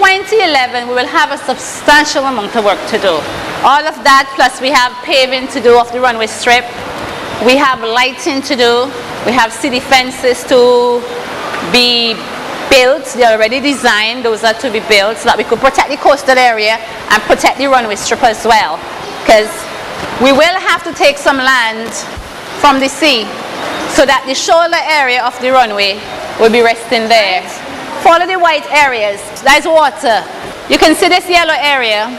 2011, we will have a substantial amount of work to do. All of that, plus we have paving to do of the runway strip. We have lighting to do. We have city fences to be built. They're already designed. Those are to be built so that we could protect the coastal area and protect the runway strip as well. Because we will have to take some land from the sea so that the shoulder area of the runway will be resting there. Follow the white areas. That's water. You can see this yellow area.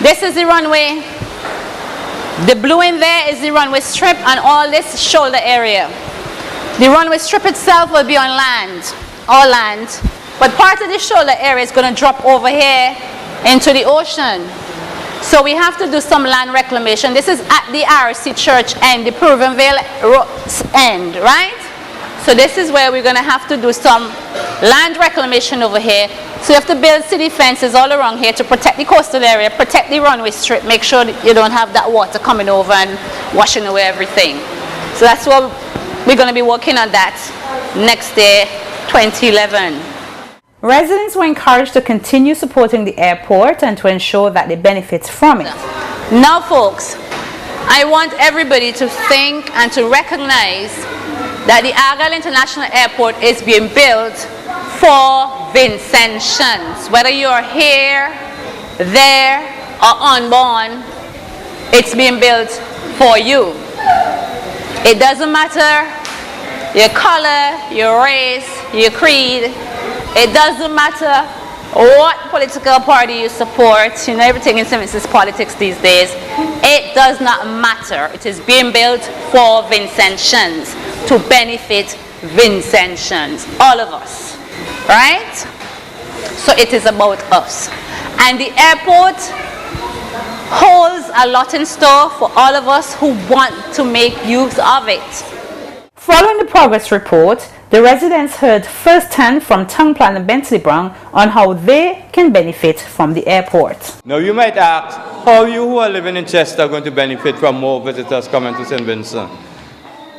This is the runway. The blue in there is the runway strip and all this shoulder area. The runway strip itself will be on land, all land. But part of the shoulder area is going to drop over here into the ocean. So we have to do some land reclamation. This is at the RC Church end, the Peruvianville end, right? So this is where we're going to have to do some land reclamation over here. So you have to build city fences all around here to protect the coastal area, protect the runway strip, make sure that you don't have that water coming over and washing away everything. So that's what we're going to be working on that next year, 2011. Residents were encouraged to continue supporting the airport and to ensure that they benefit from it. Now folks, I want everybody to think and to recognize that the Argyle International Airport is being built for Vincentians. Whether you're here, there, or unborn, it's being built for you. It doesn't matter your color, your race, your creed. It doesn't matter what political party you support. You know, everything in St. Vincent's politics these days. It does not matter. It is being built for Vincentians, to benefit Vincentians, all of us, right? So it is about us. And the airport holds a lot in store for all of us who want to make use of it. Following the progress report, the residents heard firsthand from Town Planner Bentley Brown on how they can benefit from the airport. Now you might ask, how you who are living in Chester are going to benefit from more visitors coming to St. Vincent?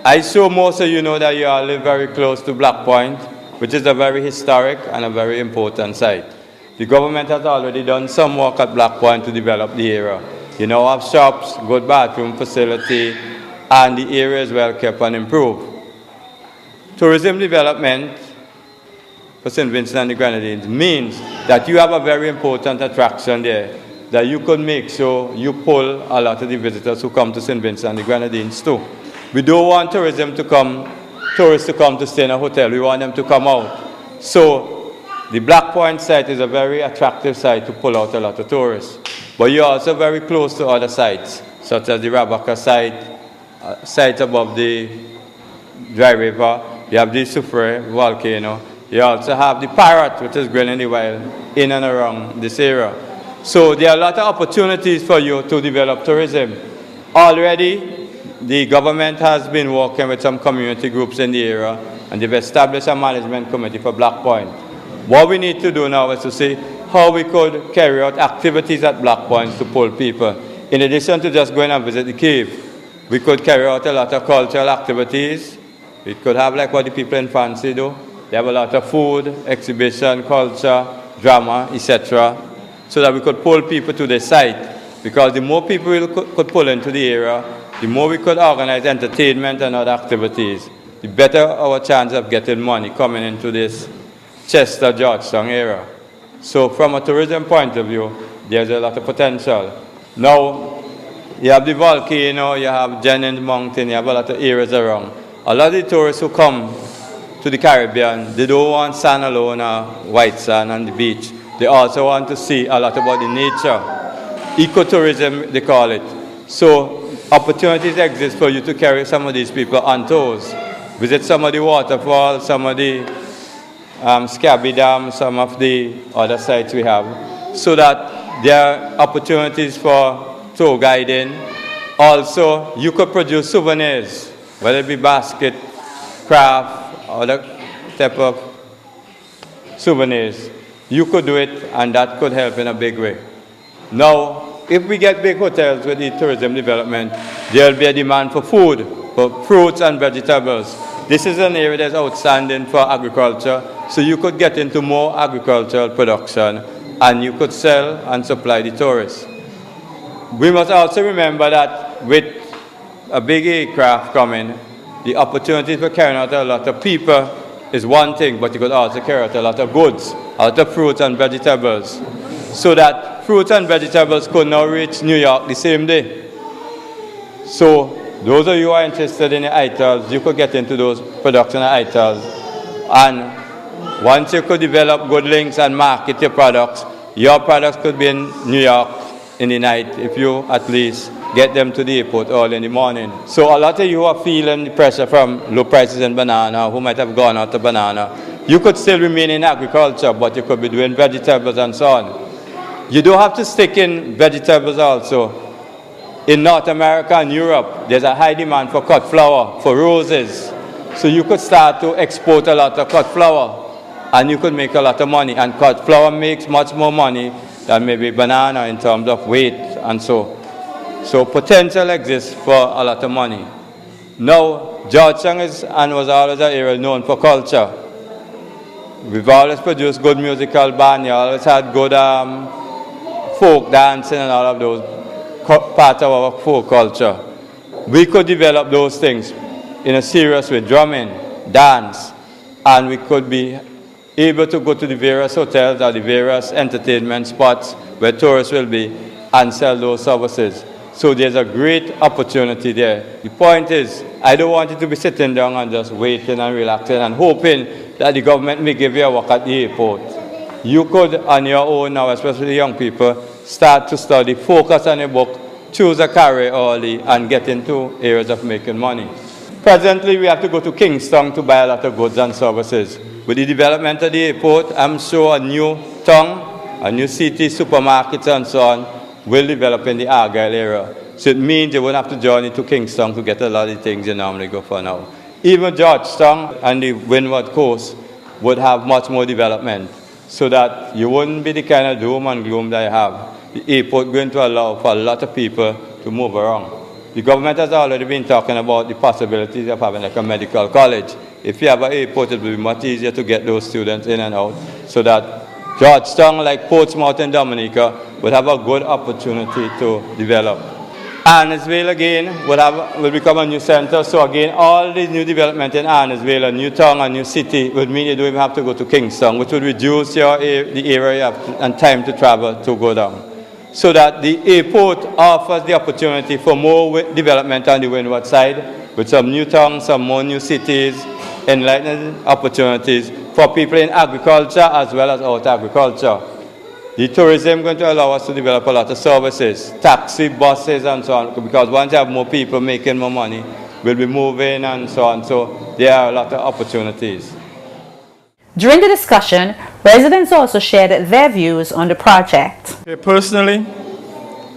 I saw most of you know that you all live very close to Black Point, which is a very historic and a very important site. The government has already done some work at Black Point to develop the area. You now have shops, good bathroom facility, and the area is well kept and improved. Tourism development for St. Vincent and the Grenadines means that you have a very important attraction there, that you could make sure you pull a lot of the visitors who come to St. Vincent and the Grenadines too. We don't want tourists to come to stay in a hotel. We want them to come out. So the Black Point site is a very attractive site to pull out a lot of tourists. But you're also very close to other sites, such as the Rabaka site, sites above the Dry River. You have the Soufrière volcano. You also have the Parrot, which is growing in the wild in and around this area. So there are a lot of opportunities for you to develop tourism. Already, the government has been working with some community groups in the area, and they've established a management committee for Black Point. What we need to do now is to see how we could carry out activities at Black Point to pull people. In addition to just going and visit the cave, we could carry out a lot of cultural activities. We could have like what the people in Fancy do. They have a lot of food, exhibition, culture, drama, etc. So that we could pull people to the site. Because the more people we could pull into the area, the more we could organize entertainment and other activities, the better our chance of getting money coming into this Chester, Georgetown area. So from a tourism point of view, there's a lot of potential. Now, you have the volcano, you have Jennings Mountain, you have a lot of areas around. A lot of the tourists who come to the Caribbean, they don't want sand alone or white sand on the beach. They also want to see a lot about the nature. Ecotourism, they call it. So opportunities exist for you to carry some of these people on tours. Visit some of the waterfalls, some of the Scabby Dam, some of the other sites we have, so that there are opportunities for tour guiding. Also, you could produce souvenirs, whether it be basket, craft, other type of souvenirs. You could do it, and that could help in a big way. Now, if we get big hotels with the tourism development, there will be a demand for food, for fruits and vegetables. This is an area that's outstanding for agriculture, so you could get into more agricultural production and you could sell and supply the tourists. We must also remember that with a big aircraft coming, the opportunity for carrying out a lot of people is one thing, but you could also carry out a lot of goods, a lot of fruits and vegetables, so that fruits and vegetables could now reach New York the same day. So those of you who are interested in the ITALs, you could get into those production ITALs, and once you could develop good links and market your products could be in New York in the night if you at least get them to the airport early in the morning. So a lot of you are feeling the pressure from low prices in banana, who might have gone out of banana. You could still remain in agriculture, but you could be doing vegetables and so on. You don't have to stick in vegetables also. In North America and Europe, there's a high demand for cut flower, for roses. So you could start to export a lot of cut flower, and you could make a lot of money. And cut flower makes much more money than maybe banana in terms of weight and so. So potential exists for a lot of money. Now, Georgetown is and was always an area known for culture. We've always produced good musical band, you always had good folk dancing and all of those part of our folk culture. We could develop those things in a serious way, drumming, dance, and we could be able to go to the various hotels or the various entertainment spots where tourists will be and sell those services. So there's a great opportunity there. The point is, I don't want you to be sitting down and just waiting and relaxing and hoping that the government may give you a work at the airport. You could, on your own now, especially young people, start to study, focus on your book, choose a career early, and get into areas of making money. Presently, we have to go to Kingston to buy a lot of goods and services. With the development of the airport, I'm sure a new town, a new city, supermarkets and so on, will develop in the Argyle area. So it means you won't have to journey to Kingston to get a lot of things you normally go for now. Even Georgetown and the Windward Coast would have much more development, so that you wouldn't be the kind of doom and gloom that you have. The airport going to allow for a lot of people to move around. The government has already been talking about the possibilities of having like a medical college. If you have an airport, it will be much easier to get those students in and out, so that Georgetown, like Portsmouth and Dominica, would have a good opportunity to develop. Arnesville again will become a new center. So again, all the new development in Arnesville, a new town, a new city, would mean you don't even have to go to Kingston, which would reduce the area you have and time to travel to go down. So that the airport offers the opportunity for more development on the windward side, with some new towns, some more new cities, enlightening opportunities for people in agriculture as well as out agriculture. The tourism is going to allow us to develop a lot of services, taxi, buses and so on, because once you have more people making more money, we'll be moving and so on. So there are a lot of opportunities. During the discussion, residents also shared their views on the project. Personally,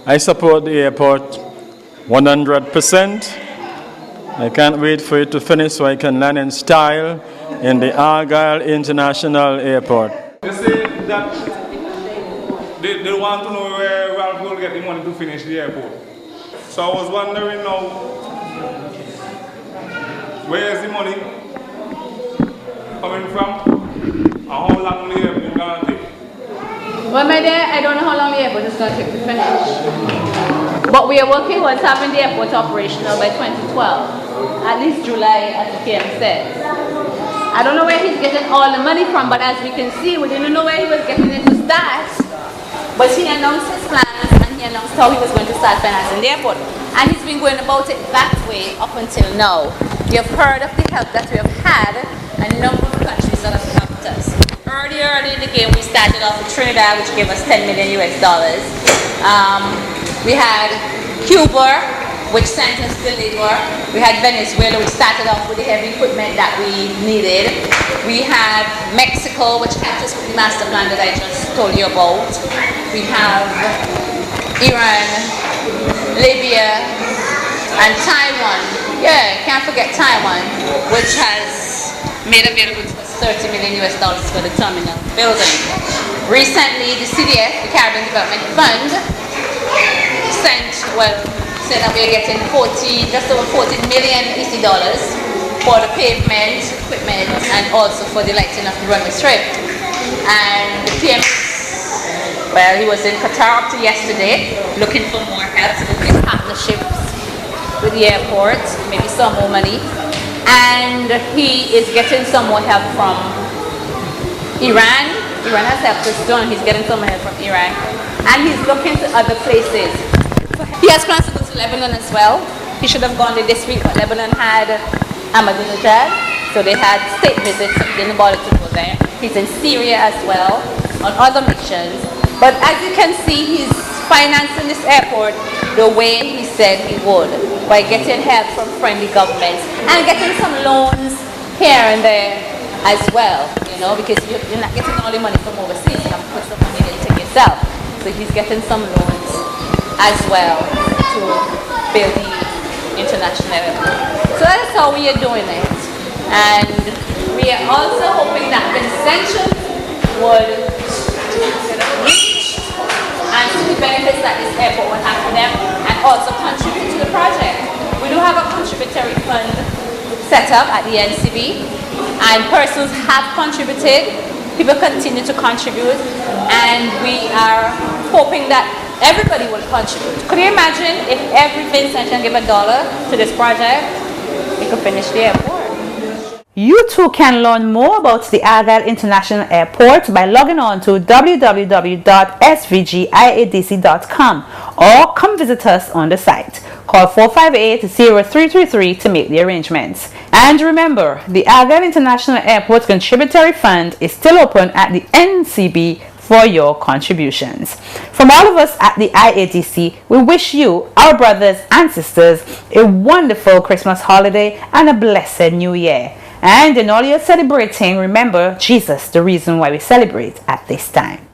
I support the airport 100%. I can't wait for it to finish so I can land in style in the Argyle International Airport. They say that they want to know where Ralph will get the money to finish the airport. So I was wondering now, where is the money coming from? And how long the airport going to take? Well, my dear, I don't know how long the airport is going to take to finish. But we are working towards having the airport operational by 2012. At least July, as the PM said. I don't know where he's getting all the money from, but as we can see, we didn't know where he was getting it to start. But he announced his plans and he announced how he was going to start financing the airport. And he's been going about it that way up until now. We have heard of the help that we have had and a number of countries that have helped us. Earlier in the game, we started off with Trinidad, which gave us $10 million US. We had Cuba, which sent us the labor. We had Venezuela, which started off with the heavy equipment that we needed. We had Mexico, which helped us with the master plan that I just told you about. We have Iran, Libya, and Taiwan. Yeah, can't forget Taiwan, which has made available to us $30 million US for the terminal building. Recently, the CDF, the Caribbean Development Fund, said that we're getting just over 14 million EC dollars for the pavement, equipment, and also for the lighting of the runway strip. And the PM Well, he was in Qatar up to yesterday looking for more help, looking at partnerships with the airport, maybe some more money. And he is getting some more help from Iran. Iran has helped us done. He's getting some help from Iran. And he's looking to other places. He has plans to go to Lebanon as well. He should have gone there this week, but Lebanon had Ahmadinejad. So they had state visits, so he didn't bother to go there. He's in Syria as well, on other missions. But as you can see, he's financing this airport the way he said he would, by getting help from friendly governments and getting some loans here and there as well, you know, because you're not getting all the money from overseas, you have to put some money into yourself. So he's getting some loans as well to build the international airport. So that's how we are doing it. And we are also hoping that Vincentians would reach and see the benefits that this airport will have for them and also contribute to the project. We do have a contributory fund set up at the NCB and persons have contributed, people continue to contribute, and we are hoping that everybody will contribute. Could you imagine if every Vincentian gave $1 to this project, we could finish the airport? You too can learn more about the Argyle International Airport by logging on to www.svgiadc.com or come visit us on the site. Call 458-0333 to make the arrangements. And remember, the Argyle International Airport Contributory Fund is still open at the NCB for your contributions. From all of us at the IADC, we wish you, our brothers and sisters, a wonderful Christmas holiday and a blessed New Year. And in all you're celebrating, remember Jesus, the reason why we celebrate at this time.